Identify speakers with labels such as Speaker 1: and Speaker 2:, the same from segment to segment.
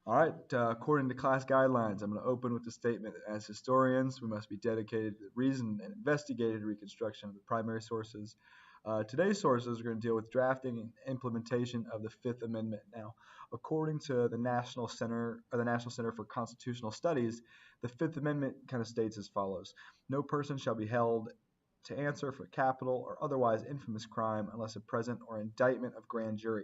Speaker 1: All right, according to class guidelines, I'm going to open with the statement that as historians, we must be dedicated to the reasoned and investigated reconstruction of the primary sources. Today's sources are going to deal with drafting and implementation of the Fifth Amendment. Now, according to the National Center for Constitutional Studies, the Fifth Amendment kind of states as follows: No person shall be held to answer for capital or otherwise infamous crime unless a present or indictment of grand jury,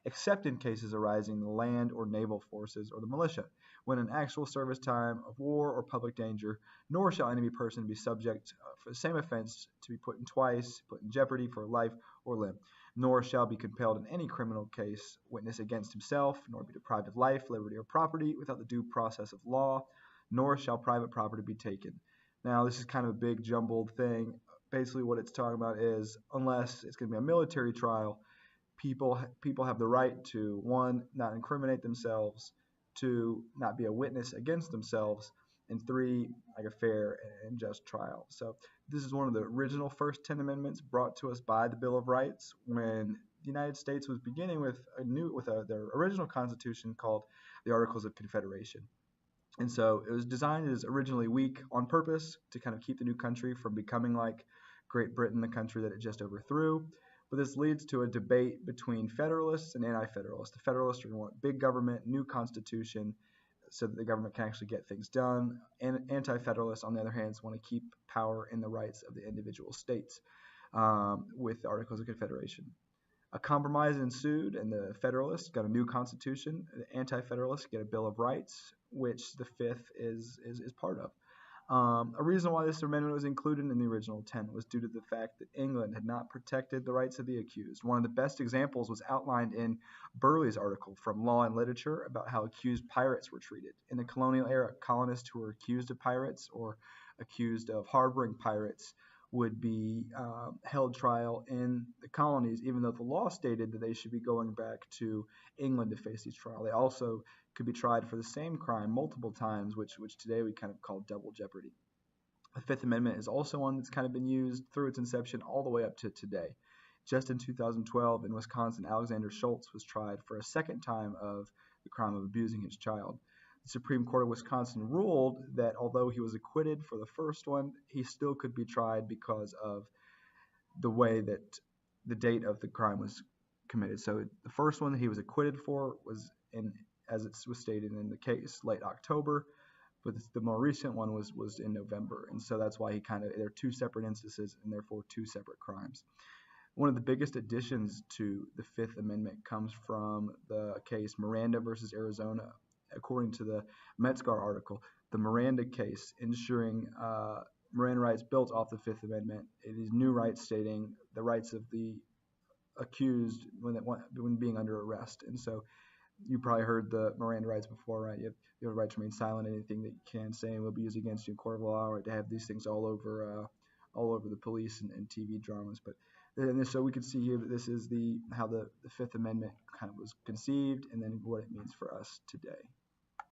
Speaker 1: except in cases arising in the land or naval forces or the militia, when in actual service time of war or public danger, nor shall any person be subject for the same offense to be put in jeopardy for life or limb, nor shall be compelled in any criminal case witness against himself, nor be deprived of life, liberty, or property without the due process of law, nor shall private property be taken. Now, this is kind of a big jumbled thing. Basically, what it's talking about is unless it's going to be a military trial, people have the right to, one, not incriminate themselves, two, not be a witness against themselves, and three, like a fair and just trial. So this is one of the original first 10 amendments brought to us by the Bill of Rights when the United States was beginning with their original constitution called the Articles of Confederation. And so it was designed as originally weak on purpose to kind of keep the new country from becoming like Great Britain, the country that it just overthrew. But this leads to a debate between Federalists and Anti-Federalists. The Federalists are going to want big government, new constitution, so that the government can actually get things done. And Anti-Federalists, on the other hand, want to keep power in the rights of the individual states with the Articles of Confederation. A compromise ensued, and the Federalists got a new constitution. The Anti-Federalists get a Bill of Rights, which the Fifth is part of. A reason why this amendment was included in the original 10 was due to the fact that England had not protected the rights of the accused. One of the best examples was outlined in Burley's article from Law and Literature about how accused pirates were treated. In the colonial era, colonists who were accused of pirates or accused of harboring pirates would be held trial in the colonies, even though the law stated that they should be going back to England to face each trial. They also could be tried for the same crime multiple times, which today we kind of call double jeopardy. The Fifth Amendment is also one that's kind of been used through its inception all the way up to today. Just in 2012 in Wisconsin, Alexander Schultz was tried for a second time of the crime of abusing his child. The Supreme Court of Wisconsin ruled that although he was acquitted for the first one, he still could be tried because of the way that the date of the crime was committed. So the first one that he was acquitted for was as it was stated in the case, late October, but the more recent one was in November. And so that's why they're two separate instances and therefore two separate crimes. One of the biggest additions to the Fifth Amendment comes from the case Miranda versus Arizona. According to the Metzgar article, the Miranda case ensuring Miranda rights built off the Fifth Amendment. It is new rights stating the rights of the accused when being under arrest. And so you probably heard the Miranda rights before, right? You have the right to remain silent. Anything that you can say will be used against you in court of law, or to have these things all over the police and TV dramas. But and so we can see here that this is how the Fifth Amendment kind of was conceived, and then what it means for us today.